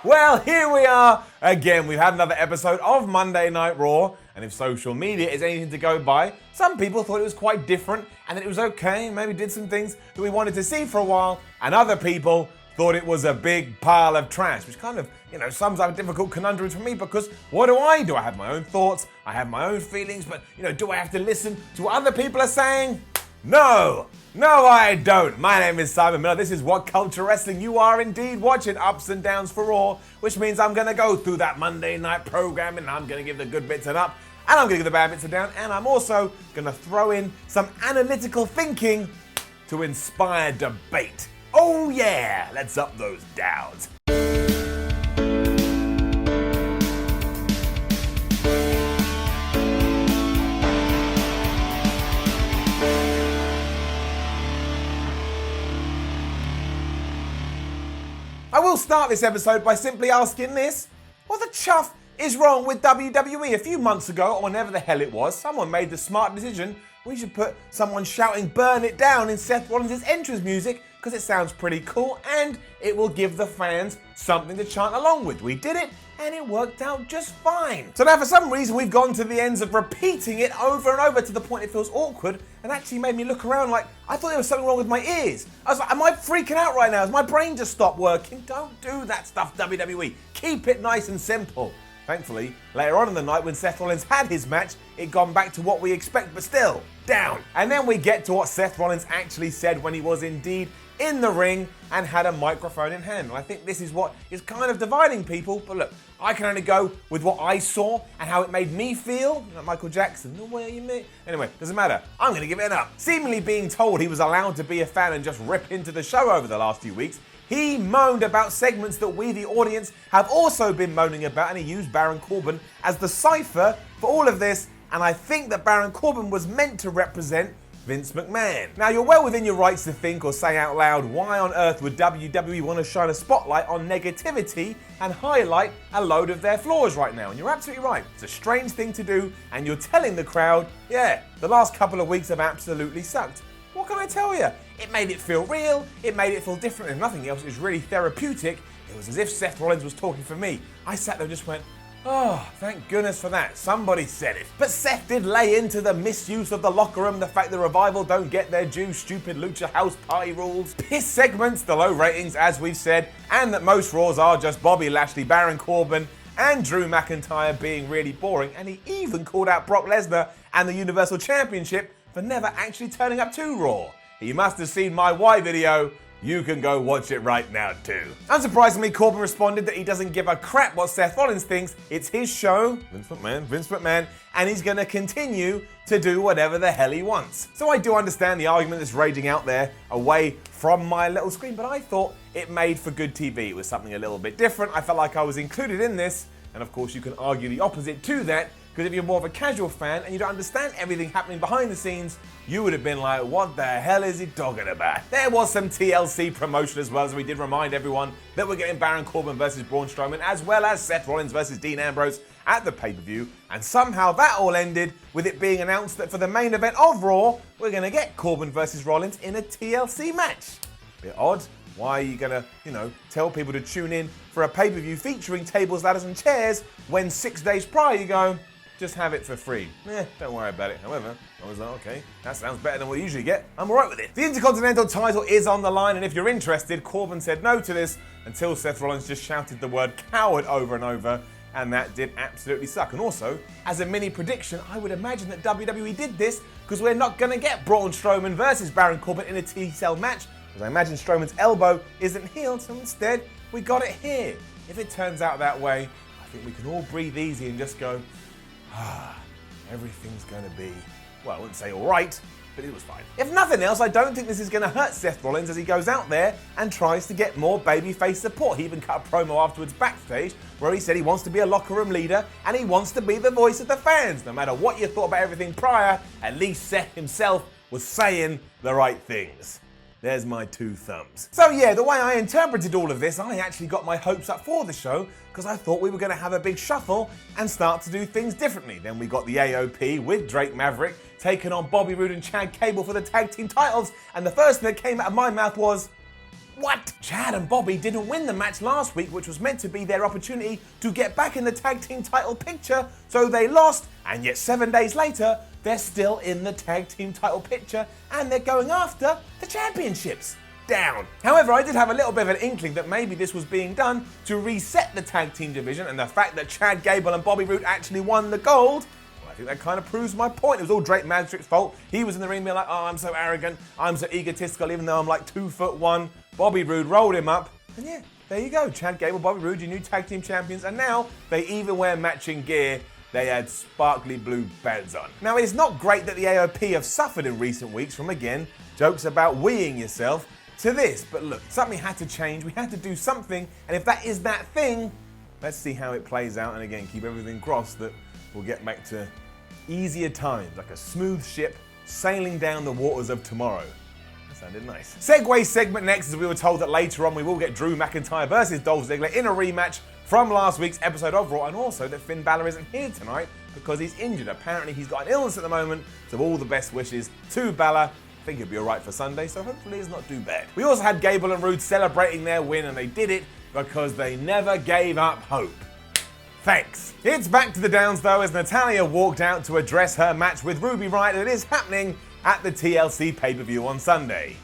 Well, here we are again. We've had another episode of Monday Night Raw, and if social media is anything to go by, some people thought it was quite different and that it was okay and maybe did some things that we wanted to see for a while, and other people thought it was a big pile of trash, which kind of, sums up a difficult conundrum for me because what do? I have my own thoughts, I have my own feelings, but, do I have to listen to what other people are saying? No, I don't. My name is Simon Miller. This is WhatCulture Wrestling. You are indeed watching Ups and Downs for Raw, which means I'm going to go through that Monday night program and I'm going to give the good bits an up and I'm going to give the bad bits a down, and I'm also going to throw in some analytical thinking to inspire debate. Oh yeah, let's up those downs. I will start this episode by simply asking this: what the chuff is wrong with WWE? A few months ago, or whenever the hell it was, someone made the smart decision we should put someone shouting "Burn It Down" in Seth Rollins' entrance music because it sounds pretty cool and it will give the fans something to chant along with. We did it and it worked out just fine. So now for some reason we've gone to the ends of repeating it over and over to the point it feels awkward and actually made me look around like I thought there was something wrong with my ears. I was like, am I freaking out right now? Has my brain just stopped working? Don't do that stuff, WWE. Keep it nice and simple. Thankfully, later on in the night when Seth Rollins had his match, it gone back to what we expect, but still, down. And then we get to what Seth Rollins actually said when he was indeed in the ring and had a microphone in hand. And I think this is what is kind of dividing people, but look, I can only go with what I saw and how it made me feel. Like Michael Jackson, the way you make. Anyway, doesn't matter. I'm going to give it an up. Seemingly being told he was allowed to be a fan and just rip into the show over the last few weeks, he moaned about segments that we, the audience, have also been moaning about, and he used Baron Corbin as the cipher for all of this, and I think that Baron Corbin was meant to represent Vince McMahon. Now, you're well within your rights to think or say out loud, why on earth would WWE want to shine a spotlight on negativity and highlight a load of their flaws right now? And you're absolutely right. It's a strange thing to do, and you're telling the crowd, yeah, the last couple of weeks have absolutely sucked. What can I tell you? It made it feel real, it made it feel different, and nothing else. It was really therapeutic. It was as if Seth Rollins was talking for me. I sat there and just went, oh, thank goodness for that. Somebody said it. But Seth did lay into the misuse of the locker room, the fact the Revival don't get their due, stupid Lucha House Party rules, piss segments, the low ratings, as we've said, and that most Raws are just Bobby Lashley, Baron Corbin, and Drew McIntyre being really boring. And he even called out Brock Lesnar and the Universal Championship for never actually turning up to Raw. You must have seen my why video. You can go watch it right now too. Unsurprisingly, Corbin responded that he doesn't give a crap what Seth Rollins thinks. It's his show, Vince McMahon, and he's gonna continue to do whatever the hell he wants. So I do understand the argument that's raging out there away from my little screen, but I thought it made for good TV. It was something a little bit different. I felt like I was included in this, and of course you can argue the opposite to that, because if you're more of a casual fan and you don't understand everything happening behind the scenes, you would have been like, what the hell is he talking about? There was some TLC promotion as well, as we did remind everyone that we're getting Baron Corbin versus Braun Strowman, as well as Seth Rollins versus Dean Ambrose at the pay-per-view, and somehow that all ended with it being announced that for the main event of Raw, we're going to get Corbin versus Rollins in a TLC match. Bit odd. Why are you going to, tell people to tune in for a pay-per-view featuring tables, ladders and chairs when 6 days prior you go, just have it for free. Don't worry about it. However, I was like, okay, that sounds better than what we usually get. I'm alright with it. The Intercontinental Title is on the line, and if you're interested, Corbin said no to this until Seth Rollins just shouted the word coward over and over, and that did absolutely suck. And also, as a mini prediction, I would imagine that WWE did this because we're not going to get Braun Strowman versus Baron Corbin in a T-cell match, because I imagine Strowman's elbow isn't healed, so instead, we got it here. If it turns out that way, I think we can all breathe easy and just go, everything's gonna be, well, I wouldn't say all right, but it was fine. If nothing else, I don't think this is gonna hurt Seth Rollins as he goes out there and tries to get more babyface support. He even cut a promo afterwards backstage where he said he wants to be a locker room leader and he wants to be the voice of the fans. No matter what you thought about everything prior, at least Seth himself was saying the right things. There's my 2 thumbs. So yeah, the way I interpreted all of this, I actually got my hopes up for the show because I thought we were going to have a big shuffle and start to do things differently. Then we got the AOP with Drake Maverick taking on Bobby Roode and Chad Gable for the tag team titles, and the first thing that came out of my mouth was, what? Chad and Bobby didn't win the match last week, which was meant to be their opportunity to get back in the tag team title picture, so they lost, and yet 7 days later, they're still in the tag team title picture, and they're going after the championships. Down. However, I did have a little bit of an inkling that maybe this was being done to reset the tag team division, and the fact that Chad Gable and Bobby Roode actually won the gold, well, I think that kind of proves my point. It was all Drake Magistric's fault. He was in the ring being like, oh, I'm so arrogant, I'm so egotistical, even though I'm like 2'1". Bobby Roode rolled him up, and yeah, there you go. Chad Gable, Bobby Roode, your new tag team champions, and now they even wear matching gear. They had sparkly blue bands on. Now, it's not great that the AOP have suffered in recent weeks from, again, jokes about weeing yourself to this, but look, something had to change. We had to do something, and if that is that thing, let's see how it plays out, and again, keep everything crossed that we'll get back to easier times, like a smooth ship sailing down the waters of tomorrow. Sounded nice. Segway segment next, as we were told that later on we will get Drew McIntyre versus Dolph Ziggler in a rematch from last week's episode of Raw, and also that Finn Balor isn't here tonight because he's injured. Apparently he's got an illness at the moment, so all the best wishes to Balor. I think he'll be alright for Sunday, so hopefully it's not too bad. We also had Gable and Roode celebrating their win, and they did it because they never gave up hope. Thanks. It's back to the downs though, as Natalya walked out to address her match with Ruby Riott that is happening at the TLC pay-per-view on Sunday.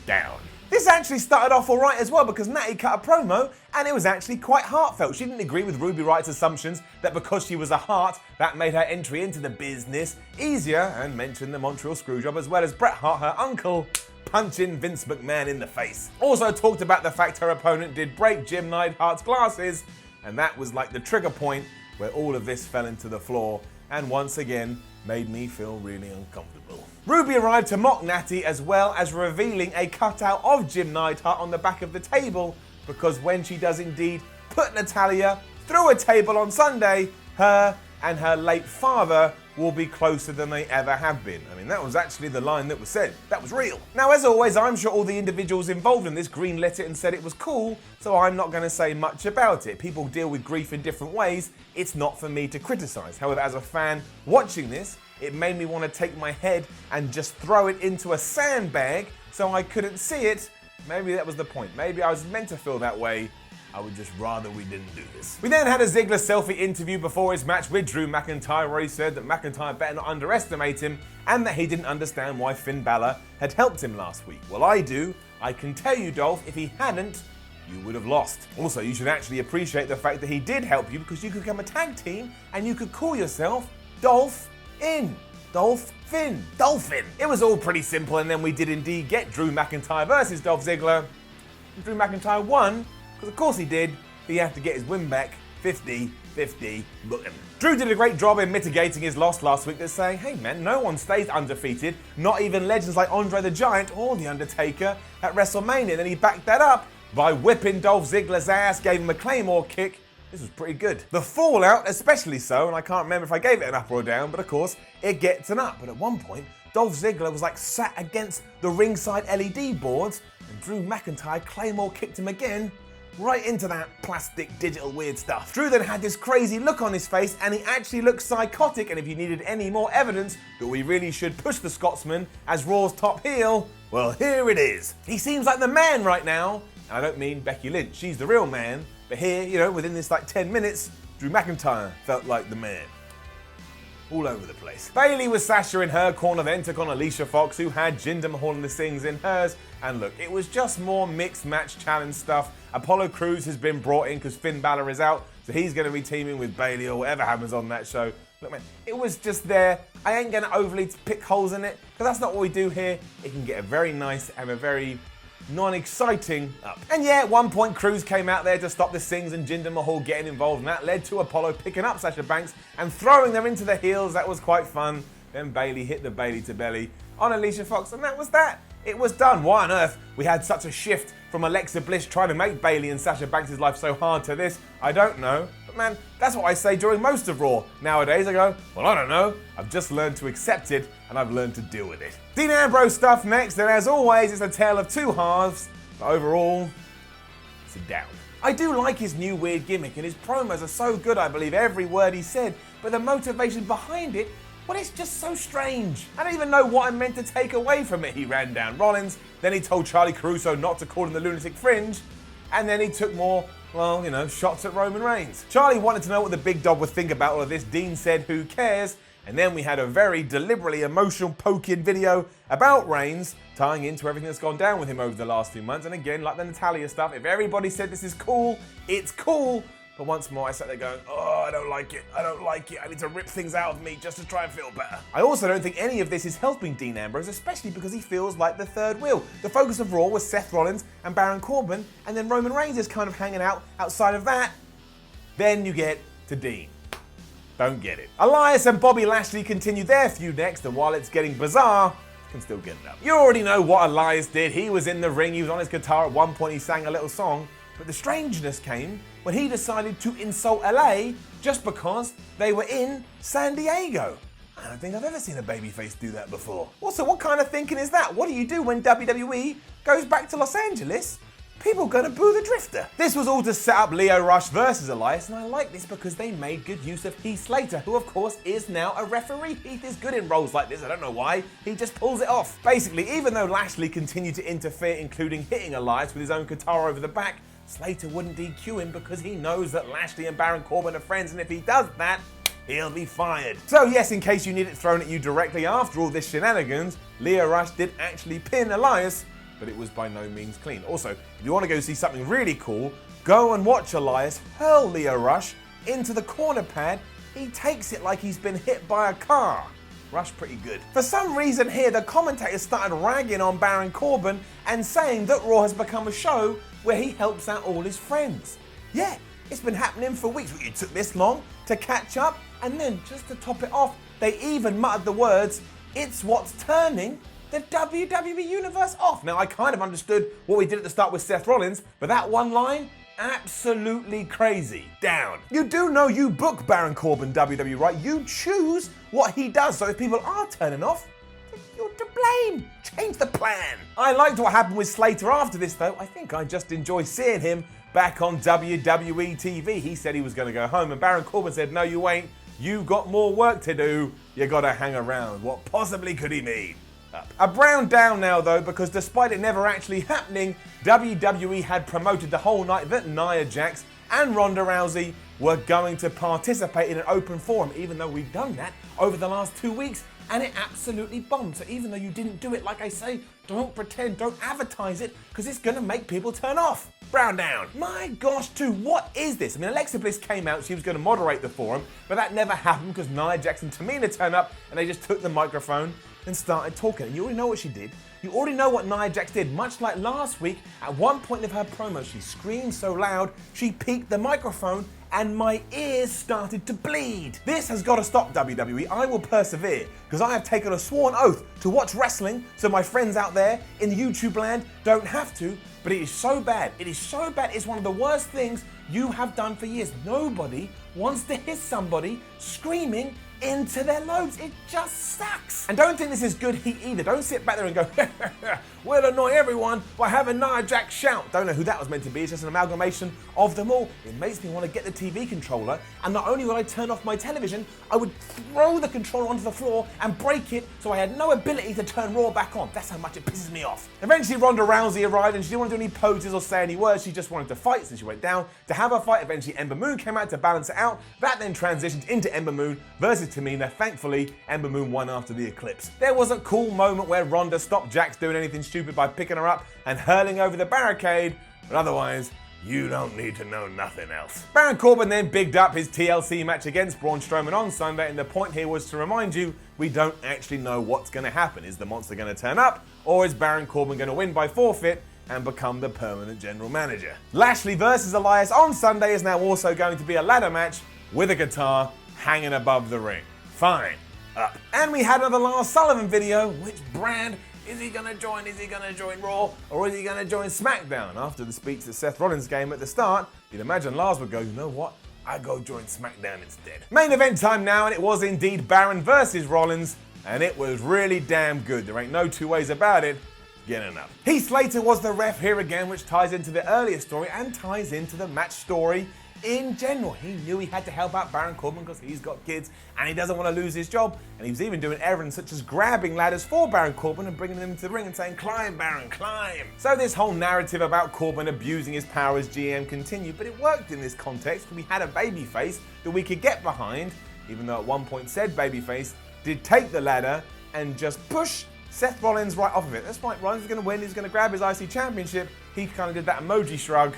Down. This actually started off alright as well, because Natty cut a promo and it was actually quite heartfelt. She didn't agree with Ruby Riott's assumptions that because she was a heart, that made her entry into the business easier, and mentioned the Montreal Screwjob as well as Bret Hart, her uncle, punching Vince McMahon in the face. Also talked about the fact her opponent did break Jim Neidhart's glasses, and that was like the trigger point where all of this fell into the floor, and once again made me feel really uncomfortable. Ruby arrived to mock Natty, as well as revealing a cutout of Jim Neidhart on the back of the table, because when she does indeed put Natalya through a table on Sunday, her and her late father will be closer than they ever have been. I mean, that was actually the line that was said. That was real. Now, as always, I'm sure all the individuals involved in this greenlit it and said it was cool, so I'm not going to say much about it. People deal with grief in different ways. It's not for me to criticize. However, as a fan watching this, it made me want to take my head and just throw it into a sandbag so I couldn't see it. Maybe that was the point. Maybe I was meant to feel that way. I would just rather we didn't do this. We then had a Ziggler selfie interview before his match with Drew McIntyre, where he said that McIntyre better not underestimate him, and that he didn't understand why Finn Balor had helped him last week. Well, I do. I can tell you, Dolph, if he hadn't, you would have lost. Also, you should actually appreciate the fact that he did help you, because you could become a tag team and you could call yourself Dolph In. Dolph Finn. Dolphin. It was all pretty simple, and then we did indeed get Drew McIntyre versus Dolph Ziggler. And Drew McIntyre won, because of course he did. He had to get his win back. 50-50 booking. Drew did a great job in mitigating his loss last week. That's saying, hey man, no one stays undefeated. Not even legends like Andre the Giant or The Undertaker at WrestleMania. And then he backed that up by whipping Dolph Ziggler's ass, gave him a Claymore kick. This was pretty good. The fallout, especially so, and I can't remember if I gave it an up or a down, but of course, it gets an up. But at one point, Dolph Ziggler was like sat against the ringside LED boards, and Drew McIntyre Claymore kicked him again, right into that plastic digital weird stuff. Drew then had this crazy look on his face, and he actually looked psychotic, and if you needed any more evidence that we really should push the Scotsman as Raw's top heel, well, here it is. He seems like the man right now. I don't mean Becky Lynch, she's the real man. But here, you know, within this like 10 minutes, Drew McIntyre felt like the man. All over the place. Bayley with Sasha in her corner, then took on Alicia Fox, who had Jinder Mahal and the Sings in hers. And look, it was just more mixed match challenge stuff. Apollo Crews has been brought in because Finn Balor is out, so he's going to be teaming with Bayley or whatever happens on that show. Look, man, it was just there. I ain't going to overly pick holes in it, because that's not what we do here. It can get a very nice and a very non-exciting up. And yeah, at one point Crews came out there to stop the Sings and Jinder Mahal getting involved, and that led to Apollo picking up Sasha Banks and throwing them into the heels. That was quite fun. Then Bayley hit the Bayley to belly on Alicia Fox, and that was that. It was done. Why on earth we had such a shift from Alexa Bliss trying to make Bayley and Sasha Banks' life so hard to this? I don't know. But man, that's what I say during most of Raw. Nowadays I go, well, I don't know. I've just learned to accept it, and I've learned to deal with it. Dean Ambrose stuff next, and as always, it's a tale of two halves. But overall, it's a down. I do like his new weird gimmick, and his promos are so good, I believe every word he said, but the motivation behind it, well, it's just so strange. I don't even know what I'm meant to take away from it. He ran down Rollins, Then he told Charlie Caruso not to call him the Lunatic Fringe. And then he took more, well, shots at Roman Reigns. Charlie wanted to know what the big dog would think about all of this. Dean said, who cares? And then we had a very deliberately emotional poking video about Reigns, tying into everything that's gone down with him over the last few months. And again, like the Natalya stuff, if everybody said this is cool, it's cool. But once more, I sat there going, oh, I don't like it. I need to rip things out of me just to try and feel better. I also don't think any of this is helping Dean Ambrose, especially because he feels like the third wheel. The focus of Raw was Seth Rollins and Baron Corbin, and then Roman Reigns is kind of hanging out outside of that. Then you get to Dean. Don't get it. Elias and Bobby Lashley continue their feud next, and while it's getting bizarre, can still get it up. You already know what Elias did. He was in the ring, he was on his guitar. At one point he sang a little song. But the strangeness came when he decided to insult LA just because they were in San Diego. I don't think I've ever seen a babyface do that before. Also, what kind of thinking is that? What do you do when WWE goes back to Los Angeles? People gonna boo the Drifter. This was all to set up Lio Rush versus Elias, and I like this because they made good use of Heath Slater, who of course is now a referee. Heath is good in roles like this, I don't know why, he just pulls it off. Basically, even though Lashley continued to interfere, including hitting Elias with his own guitar over the back, Slater wouldn't DQ him because he knows that Lashley and Baron Corbin are friends, and if he does that, he'll be fired. So yes, in case you need it thrown at you directly after all this shenanigans, Lio Rush did actually pin Elias, but it was by no means clean. Also, if you want to go see something really cool, go and watch Elias hurl Lio Rush into the corner pad. He takes it like he's been hit by a car. Rush pretty good. For some reason here, the commentators started ragging on Baron Corbin and saying that Raw has become a show where he helps out all his friends. Yeah, it's been happening for weeks. It took this long to catch up, and then just to top it off, they even muttered the words, "It's what's turning the WWE Universe off." Now, I kind of understood what we did at the start with Seth Rollins, but that one line, absolutely crazy. Down. You do know you book Baron Corbin WWE, right? You choose what he does, so if people are turning off, you're to blame. Change the plan. I liked what happened with Slater after this, though. I think I just enjoy seeing him back on WWE TV. He said he was going to go home, and Baron Corbin said, no, you ain't. You got more work to do. You got to hang around. What possibly could he mean? Up. A brown down now, though, because despite it never actually happening, WWE had promoted the whole night that Nia Jax and Ronda Rousey were going to participate in an open forum, even though we've done that over the last 2 weeks, and it absolutely bombed. So even though you didn't do it, like I say, don't pretend, don't advertise it, because it's going to make people turn off. Brown down. My gosh, too, what is this? I mean, Alexa Bliss came out, she was going to moderate the forum, but that never happened because Nia Jax and Tamina turned up and they just took the microphone and started talking. And you already know what she did. You already know what Nia Jax did. Much like last week, at one point of her promo, she screamed so loud, she peaked the microphone and my ears started to bleed. This has got to stop, WWE. I will persevere because I have taken a sworn oath to watch wrestling so my friends out there in YouTube land don't have to, but it is so bad. It is so bad. It's one of the worst things you have done for years. Nobody wants to hear somebody screaming into their loads. It just sucks. And don't think this is good heat either. Don't sit back there and go, we'll annoy everyone by having Nia Jax shout. Don't know who that was meant to be. It's just an amalgamation of them all. It makes me want to get the TV controller, and not only would I turn off my television, I would throw the controller onto the floor and break it so I had no ability to turn Raw back on. That's how much it pisses me off. Eventually Ronda Rousey arrived and she didn't want to do any poses or say any words. She just wanted to fight, so she went down to have a fight. Eventually Ember Moon came out to balance it out. That then transitioned into Ember Moon versus Tamina. Thankfully, Ember Moon won after the eclipse. There was a cool moment where Ronda stopped Jax doing anything stupid by picking her up and hurling over the barricade, but otherwise, you don't need to know nothing else. Baron Corbin then bigged up his TLC match against Braun Strowman on Sunday, and the point here was to remind you, we don't actually know what's going to happen. Is the monster going to turn up, or is Baron Corbin going to win by forfeit and become the permanent general manager? Lashley versus Elias on Sunday is now also going to be a ladder match with a guitar hanging above the ring. Fine. Up. And we had another Lars Sullivan video. Which brand is he going to join? Is he going to join Raw, or is he going to join SmackDown? After the speech that Seth Rollins gave at the start, you'd imagine Lars would go, you know what? I go join SmackDown instead. Main event time now, and it was indeed Baron versus Rollins, and it was really damn good. There ain't no two ways about it. Get enough. Heath Slater was the ref here again, which ties into the earlier story and ties into the match story in general. He knew he had to help out Baron Corbin because he's got kids and he doesn't want to lose his job. And he was even doing errands such as grabbing ladders for Baron Corbin and bringing them into the ring and saying, "Climb, Baron, climb." So this whole narrative about Corbin abusing his power as GM continued, but it worked in this context. We had a babyface that we could get behind, even though at one point said babyface did take the ladder and just push Seth Rollins right off of it. That's right, Rollins is going to win, he's going to grab his IC championship. He kind of did that emoji shrug,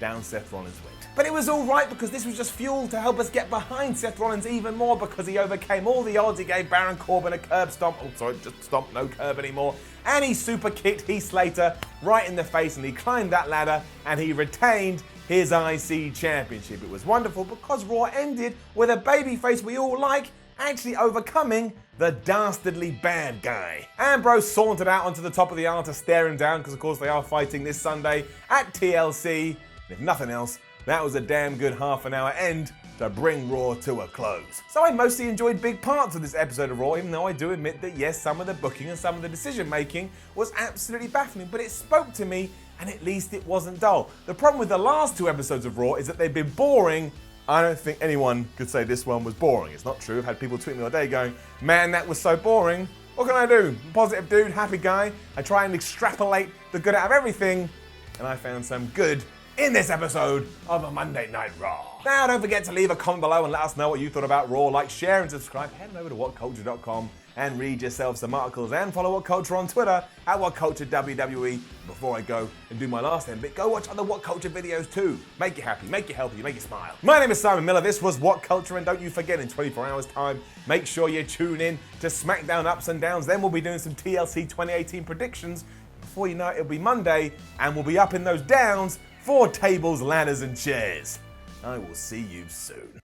down Seth Rollins went. But it was all right because this was just fuel to help us get behind Seth Rollins even more because he overcame all the odds. He gave Baron Corbin a curb stomp. Oh, sorry, just stomp, no curb anymore. And he super kicked Heath Slater right in the face and he climbed that ladder and he retained his IC championship. It was wonderful because Raw ended with a babyface we all like actually overcoming the dastardly bad guy. Ambrose sauntered out onto the top of the aisle to stare him down because of course they are fighting this Sunday at TLC. And if nothing else, that was a damn good half-an-hour end to bring Raw to a close. So I mostly enjoyed big parts of this episode of Raw, even though I do admit that yes, some of the booking and some of the decision-making was absolutely baffling, but it spoke to me and at least it wasn't dull. The problem with the last two episodes of Raw is that they've been boring. I don't think anyone could say this one was boring. It's not true. I've had people tweet me all day going, "Man, that was so boring." What can I do? Positive dude, happy guy. I try and extrapolate the good out of everything, and I found some good in this episode of a Monday Night Raw. Now, don't forget to leave a comment below and let us know what you thought about Raw. Like, share, and subscribe. Head over to WhatCulture.com and read yourself some articles and follow WhatCulture on Twitter at WhatCulture WWE. Before I go and do my last end bit, go watch other WhatCulture videos too. Make you happy, make you healthy, make you smile. My name is Simon Miller. This was WhatCulture, and don't you forget, in 24 hours time, make sure you tune in to SmackDown Ups and Downs. Then we'll be doing some TLC 2018 predictions. Before you know it, it'll be Monday, and we'll be up in those downs for tables, ladders, and chairs. I will see you soon.